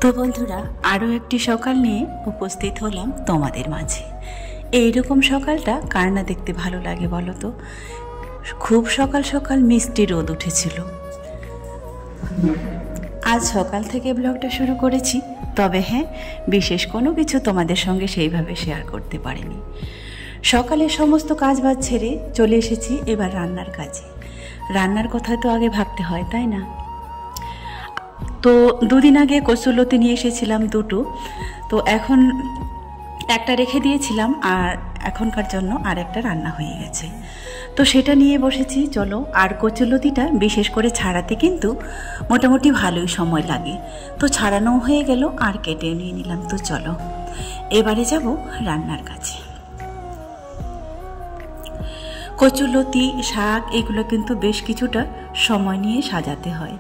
তো বন্ধুরা, আরও একটি সকাল নিয়ে উপস্থিত হলাম তোমাদের মাঝে। এইরকম সকালটা কার না দেখতে ভালো লাগে বলো তো। খুব সকাল সকাল মিষ্টি রোদ উঠেছিল। আজ সকাল থেকে ব্লগটা শুরু করেছি, তবে হ্যাঁ, বিশেষ কোনো কিছু তোমাদের সঙ্গে সেইভাবে শেয়ার করতে পারিনি। সকালে সমস্ত কাজবাজ ছেড়ে চলে এসেছি এবার রান্নার কাজে। রান্নার কথা তো আগে ভাবতে হয়, তাই না? তো দুদিন আগে কচুরলতি নিয়ে এসেছিলাম দুটো, তো এখন একটা রেখে দিয়েছিলাম আর এখনকার জন্য আর একটা রান্না হয়ে গেছে, তো সেটা নিয়ে বসেছি। চলো, আর কচুরলতিটা বিশেষ করে ছাড়াতে কিন্তু মোটামুটি ভালোই সময় লাগে, তো ছাড়ানো হয়ে গেল আর কেটে নিয়ে নিলাম। তো চলো এবারে যাব রান্নার কাছে। কচুরলতি, শাক এগুলো কিন্তু বেশ কিছুটা সময় নিয়ে সাজাতে হয়,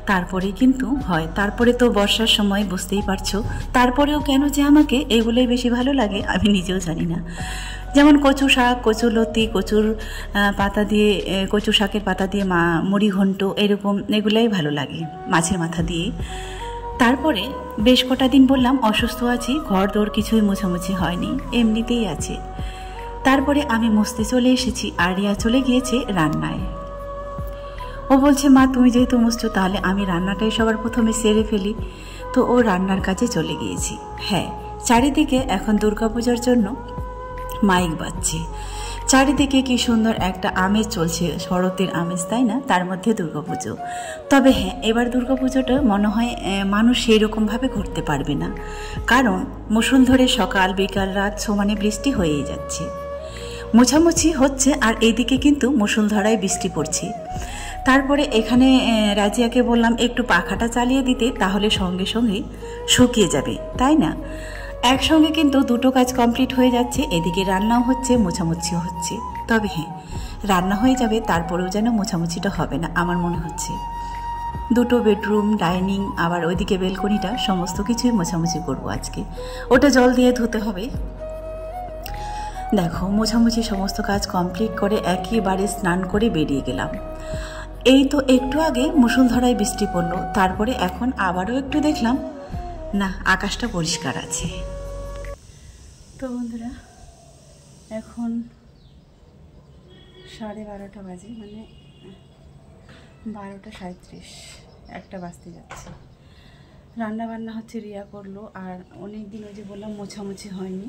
তারপরে কিন্তু হয়। তারপরে তো বর্ষার সময়, বুঝতেই পারছো। তারপরেও কেন যে আমাকে এগুলোই বেশি ভালো লাগে আমি নিজেও জানি না। যেমন কচু শাক, কচুরলতি, কচুর পাতা দিয়ে, কচু শাকের পাতা দিয়ে মুড়ি ঘন্ট, এরকম এগুলাই ভালো লাগে মাছের মাথা দিয়ে। তারপরে বেশ কটা দিন বললাম অসুস্থ আছি, ঘর দৌড় কিছুই মোছামুছি হয়নি, এমনিতেই আছে। তারপরে আমি মুছতে চলে এসেছি আর রিয়া চলে গিয়েছে রান্নায়। ও বলছে, মা তুমি যেহেতু মুছছো তাহলে আমি রান্নাটাই সবার প্রথমে সেরে ফেলি। তো ও রান্নার কাজে চলে গিয়েছি। হ্যাঁ, চারিদিকে এখন দুর্গাপূজার জন্য মাইক বাজছে। চারিদিকে কি সুন্দর একটা আমেজ চলছে, শরতের আমেজ, তাই না? তার মধ্যে দুর্গাপুজো। তবে হ্যাঁ, এবার দুর্গাপুজোটা মনে হয় মানুষ সেই রকমভাবে করতে পারবে না, কারণ মুষলধারে সকাল বিকাল রাত সমানে বৃষ্টি হয়েই যাচ্ছে। মোছামুছি হচ্ছে আর এইদিকে কিন্তু মুষলধারায় বৃষ্টি পড়ছে। তারপরে এখানে রাজিয়াকে বললাম একটু পাখাটা চালিয়ে দিতে, তাহলে সঙ্গে সঙ্গে শুকিয়ে যাবে, তাই না? একসঙ্গে কিন্তু দুটো কাজ কমপ্লিট হয়ে যাচ্ছে, এদিকে রান্নাও হচ্ছে, মোছামুছিও হচ্ছে। তবে হ্যাঁ, রান্না হয়ে যাবে, তারপরেও যেন মোছামুছিটা হবে না আমার মনে হচ্ছে। দুটো বেডরুম, ডাইনিং, আবার ওইদিকে বেলকনিটা, সমস্ত কিছুই মোছামুছি করবো আজকে। ওটা জল দিয়ে ধুতে হবে। দেখো, মোছামুছি সমস্ত কাজ কমপ্লিট করে একেবারে স্নান করে বেরিয়ে গেলাম। এই তো একটু আগে মুষলধারায় বৃষ্টি পড়লো, তারপরে এখন আবারও একটু দেখলাম না, আকাশটা পরিষ্কার আছে। তো বন্ধুরা, এখন 12:30 বাজে, মানে 12:37, একটা বাজতে যাচ্ছে। রান্না বান্না হচ্ছে, রিয়া করলো। আর অনেক দিন ওই যে বললাম মোছামুছি হয়নি,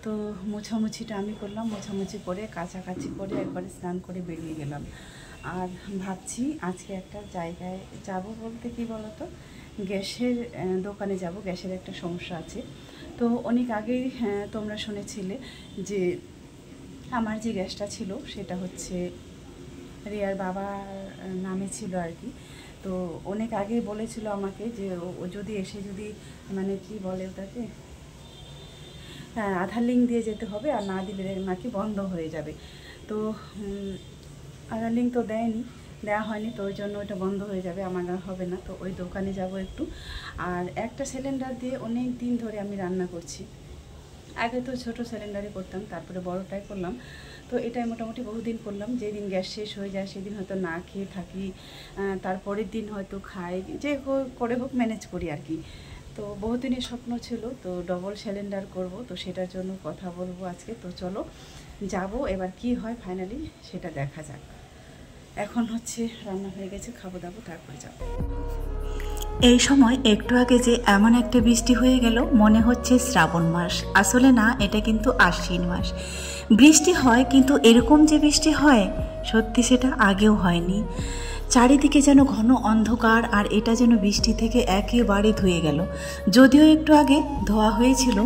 তো মোছামুছিটা আমি করলাম। মোছামুছি করে কাছাকাছি করে একবারে স্নান করে বেরিয়ে গেলাম। আর ভাবছি আজকে একটা জায়গায় যাব, বলতে কি বলতো, গ্যাসের দোকানে যাব। গ্যাসের একটা সমস্যা আছে। তো অনেক আগেই তোমরা শুনেছিলে যে আমার যে গ্যাসটা ছিল সেটা হচ্ছে রিয়ার বাবার নামে ছিল আর কি। তো অনেক আগেই বলেছিল আমাকে যে ও যদি এসে যদি, মানে কি বলে ওটাকে, আধার লিঙ্ক দিয়ে যেতে হবে, আর না দিলে নাকি বন্ধ হয়ে যাবে। তো আধার লিঙ্ক তো দেওয়া হয়নি, তো ওই জন্য ওইটা বন্ধ হয়ে যাবে, আমার আর হবে না। তো ওই দোকানে যাব একটু। আর একটা সিলিন্ডার দিয়ে অনেক দিন ধরে আমি রান্না করছি। আগে তো ছোট সিলিন্ডারে করতাম, তারপরে বড়টাই করলাম। তো এটাই মোটামুটি বহুদিন করলাম। যেদিন গ্যাস শেষ হয়ে যায় সেদিন হয়তো না খেয়ে থাকি, তারপরের দিন হয়তো খাই, যে করে হোক ম্যানেজ করি আর কি। তো বহুদিনের স্বপ্ন ছিল তো ডবল সিলিন্ডার করব, তো সেটার জন্য কথা বলবো আজকে। তো চলো যাব, এবার কি হয় ফাইনালি সেটা দেখা যাক। এখন হচ্ছে রান্না হয়ে গেছে, খাবো দাবো, তারপরে যাব। এই সময় একটু আগে যে এমন একটা বৃষ্টি হয়ে গেল, মনে হচ্ছে শ্রাবণ মাস, আসলে না, এটা কিন্তু আশ্বিন মাস। বৃষ্টি হয়, কিন্তু এরকম যে বৃষ্টি হয় সত্যি সেটা আগেও হয়নি। চারিদিকে যেন ঘন অন্ধকার, আর এটা যেন বৃষ্টি থেকে একেবারে ধুয়ে গেল। যদিও একটু আগে ধোয়া হয়েছিল,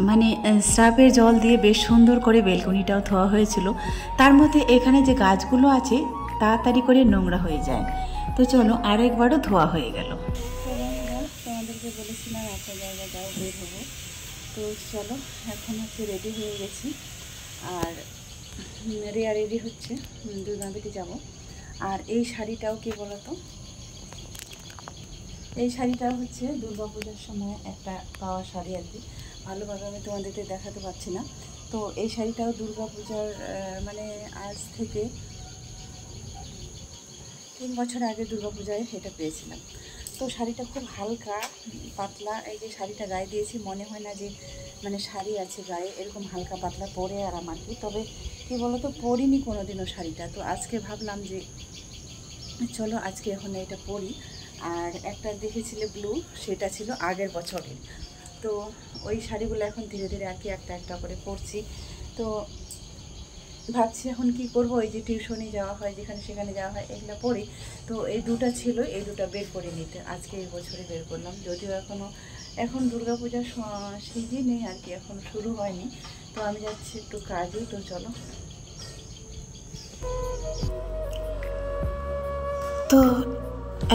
মানে স্রাবের জল দিয়ে বেশ সুন্দর করে বেলকনিটাও ধোয়া হয়েছিল। তার মধ্যে এখানে যে গাছগুলো আছে তাড়াতাড়ি করে নোংরা হয়ে যায়। তো চলো আরেকবারও ধোয়া হয়ে গেল। তোমাদেরকে বলেছিলাম একটা জায়গায় যাও, বের হবো। তো চলো, এখন হচ্ছে রেডি হয়ে গেছি, আর রিয়া রেডি হচ্ছে, দুর্গাবেটি যাব। আর এই শাড়িটাও কি বলতো, এই শাড়িটাও হচ্ছে দুর্গাপূজার সময় একটা পাওয়া শাড়ি আর কি। ভালোভাবে আমি তোমাদেরকে দেখাতে পারছি না। তো এই শাড়িটাও দুর্গাপূজার, মানে আজ থেকে 3 বছর আগে দুর্গাপূজায় এটা পেয়েছিলাম। তো শাড়িটা খুব হালকা পাতলা, এই যে শাড়িটা গায়ে দিয়েছি মনে হয় না যে মানে শাড়ি আছে গায়ে, এরকম হালকা পাতলা পরে আরাম আর কি। তবে কী বলো তো, পরিনি কোনোদিনও শাড়িটা, তো আজকে ভাবলাম যে চলো আজকে এখন এটা পরি। আর একটা দেখেছিলে ব্লু, সেটা ছিল আগের বছরের। তো ওই শাড়িগুলো এখন ধীরে ধীরে আর কি একটা একটা করে পরছি। তো ভাবছি এখন কি করব, এই যে টিউশনে যাওয়া হয়, যেখানে সেখানে যাওয়া হয়, এগুলো পরি। তো এই দুটো ছিল, এই দুটো বের করে নিতে আজকে এই বছরে বের করলাম। যদিও এখন দুর্গাপূজার সিজনে আর কি, এখন শুরু হয়নি। তো আমি যাচ্ছি একটু কাজে, তো চলো। তো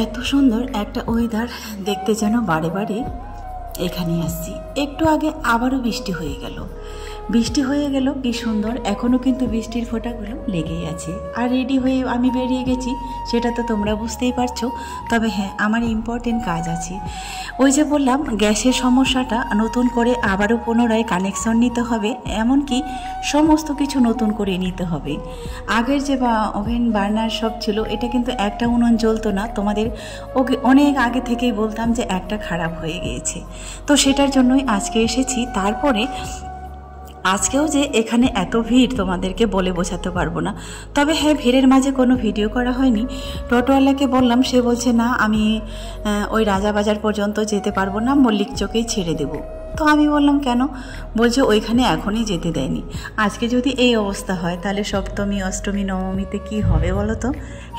এত সুন্দর একটা ওয়েদার দেখতে যেন বারে বারে এখানে আসছি। একটু আগে আবারও বৃষ্টি হয়ে গেল, কি সুন্দর। এখনও কিন্তু বৃষ্টির ফোঁটাগুলো লেগেই আছে। আর রেডি হয়ে আমি বেরিয়ে গেছি, সেটা তো তোমরা বুঝতেই পারছো। তবে হ্যাঁ, আমার ইম্পর্টেন্ট কাজ আছে। ওই যে বললাম, গ্যাসের সমস্যাটা নতুন করে আবারও পুনরায় কানেকশন নিতে হবে, এমনকি সমস্ত কিছু নতুন করে নিতে হবে। আগের যে ওভেন বার্নার সব ছিল, এটা কিন্তু একটা উনুন জ্বলতো না। তোমাদের অনেক আগে থেকেই বলতাম যে একটা খারাপ হয়ে গিয়েছে, তো সেটার জন্যই আজকে এসেছি। তারপরে আজকেও যে এখানে এত ভিড় তোমাদেরকে বলে বোঝাতে পারবো না। তবে হ্যাঁ, ভিড়ের মাঝে কোনো ভিডিও করা হয়নি। টোটোওয়ালাকে বললাম, সে বলছে না, আমি ওই রাজাবাজার পর্যন্ত যেতে পারবো না, মল্লিক চকেই ছেড়ে দেবো। তো আমি বললাম কেন? বলছে ওইখানে এখনই যেতে দেয়নি। আজকে যদি এই অবস্থা হয়, তাহলে সপ্তমী, অষ্টমী, নবমীতে কি হবে বলো তো?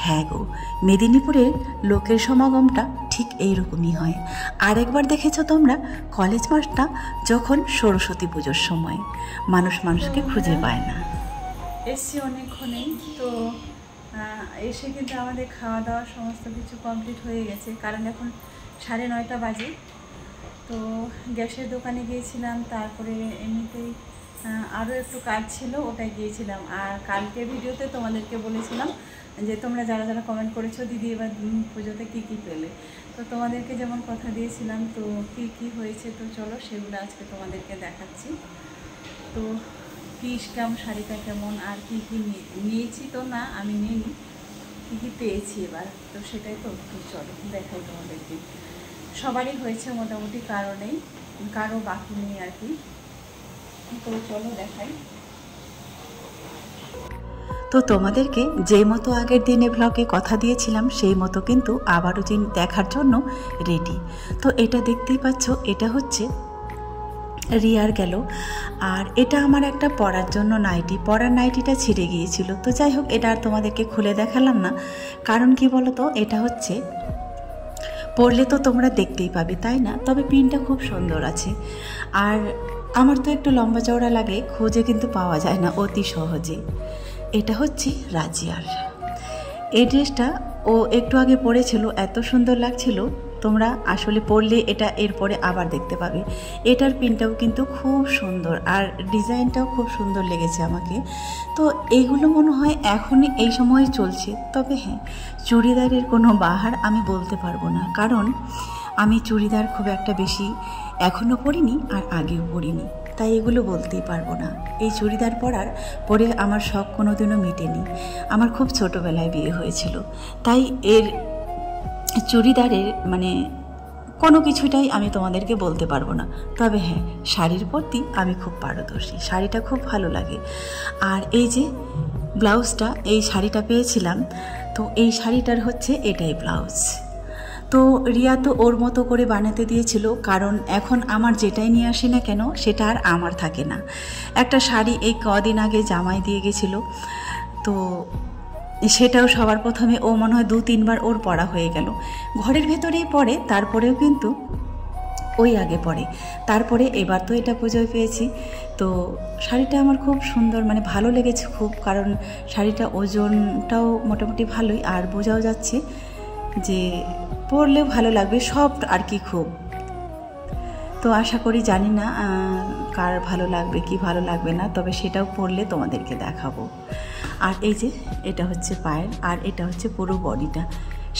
হ্যাঁ গো, মেদিনীপুরের লোকের সমাগমটা ঠিক এইরকমই হয়। আরেকবার দেখেছো তোমরা কলেজ মাঠটা যখন সরস্বতী পুজোর সময় মানুষকে খুঁজে পায় না। এসছি অনেকক্ষণেই, তো এসে কিন্তু আমাদের খাওয়া দাওয়া সমস্ত কিছু কমপ্লিট হয়ে গেছে, কারণ এখন 9:30 বাজে। তো গ্যাসের দোকানে গিয়েছিলাম, তারপরে এমনিতেই আরও একটু কাজ ছিল, ওটাই গিয়েছিলাম। আর কালকে ভিডিওতে তোমাদেরকে বলেছিলাম যে তোমরা যারা যারা কমেন্ট করেছো, দিদি এবার পুজোতে কী কী পেলে। তো তোমাদেরকে যেমন কথা দিয়েছিলাম, তো কী কী হয়েছে, তো চলো সেগুলো আজকে তোমাদেরকে দেখাচ্ছি। তো কেমন শাড়িটা কেমন, আর কী কী নিয়েছি, তো না আমি নিইনি, কী কী পেয়েছি এবার, তো সেটাই তো চলো দেখাই তোমাদেরকে। সবারই হয়েছে মোটামুটি, কারো বাকি নেই আর কি। তো চলো দেখাই। তো তোমাদেরকে যেই মতো আগের দিনে ব্লগে কথা দিয়েছিলাম, সেই মতো কিন্তু আবারও দেখার জন্য রেডি। তো এটা দেখতেই পাচ্ছ, এটা হচ্ছে রিয়ার গেল। আর এটা আমার একটা পরার জন্য পরার নাইটিটা ছিঁড়ে গিয়েছিল। তো যাই হোক, এটা আর তোমাদেরকে খুলে দেখালাম না, কারণ কি বলো তো, এটা হচ্ছে পরলে তো তোমরা দেখতেই পাবে, তাই না? তবে পিনটা খুব সুন্দর আছে। আর আমার তো একটু লম্বা চওড়া লাগে, খোঁজে কিন্তু পাওয়া যায় না অতি সহজে। এটা হচ্ছে রাজিয়ার। এই ড্রেসটা ও একটু আগে পরেছিল, এত সুন্দর লাগছিল। তোমরা আসলে পরলে এটা এরপরে আবার দেখতে পাবে। এটার পিনটাও কিন্তু খুব সুন্দর, আর ডিজাইনটাও খুব সুন্দর লেগেছে আমাকে। তো এইগুলো মনে হয় এখনই এই সময় চলছে। তবে হ্যাঁ, চুড়িদারের কোনো বাহার আমি বলতে পারবো না, কারণ আমি চুড়িদার খুব একটা বেশি এখনও পরিনি, আর আগেও পরিনি, তাই এগুলো বলতেই পারবো না। এই চুড়িদার পরে আমার শখ কোনোদিনও মিটেনি। আমার খুব ছোটোবেলায় বিয়ে হয়েছিল, তাই এর চুড়িদারের মানে কোনো কিছুটাই আমি তোমাদেরকে বলতে পারবো না। তবে হ্যাঁ, শাড়ির প্রতি আমি খুব পারদর্শী, শাড়িটা খুব ভালো লাগে। আর এই যে ব্লাউজটা, এই শাড়িটা পেয়েছিলাম, তো এই শাড়িটার হচ্ছে এটাই ব্লাউজ। তো রিয়া তো ওর মতো করে বানাতে দিয়েছিল, কারণ এখন আমার যেটাই নিয়ে আসি না কেন, সেটা আর আমার থাকে না। একটা শাড়ি এই কদিন আগে জামাই দিয়ে গেছিলো, তো সেটাও সবার প্রথমে ও মনে হয় 2-3 বার ওর পরা হয়ে গেল। ঘরের ভেতরেই পরে, তারপরেও কিন্তু ওই আগে পরে। তারপরে এবার তো এটা পুজোয় পেয়েছি। তো শাড়িটা আমার খুব সুন্দর, মানে ভালো লেগেছে খুব, কারণ শাড়িটা ওজনটাও মোটামুটি ভালোই, আর বোঝাও যাচ্ছে যে পরলেও ভালো লাগবে, সফট আর কি খুব। তো আশা করি, জানি না কার ভালো লাগবে কি ভালো লাগবে না, তবে সেটাও পরলে তোমাদেরকে দেখাবো। আর এই যে এটা হচ্ছে পায়ের, আর এটা হচ্ছে পুরো বডিটা।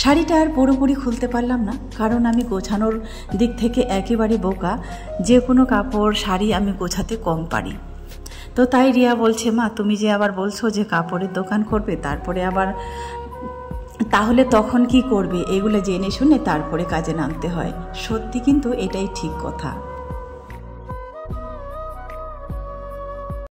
শাড়িটা আর পুরোপুরি খুলতে পারলাম না, কারণ আমি গোছানোর দিক থেকে একেবারে বোকা। যে কোনো কাপড় শাড়ি আমি গোছাতে কম পারি। তো তাই রিয়া বলছে, মা তুমি যে আবার বলছো যে কাপড়ের দোকান করবে, তারপরে আবার তাহলে তখন কি করবে? এগুলো জেনে শুনে তারপরে কাজে নামতে হয়। সত্যি কিন্তু এটাই ঠিক কথা।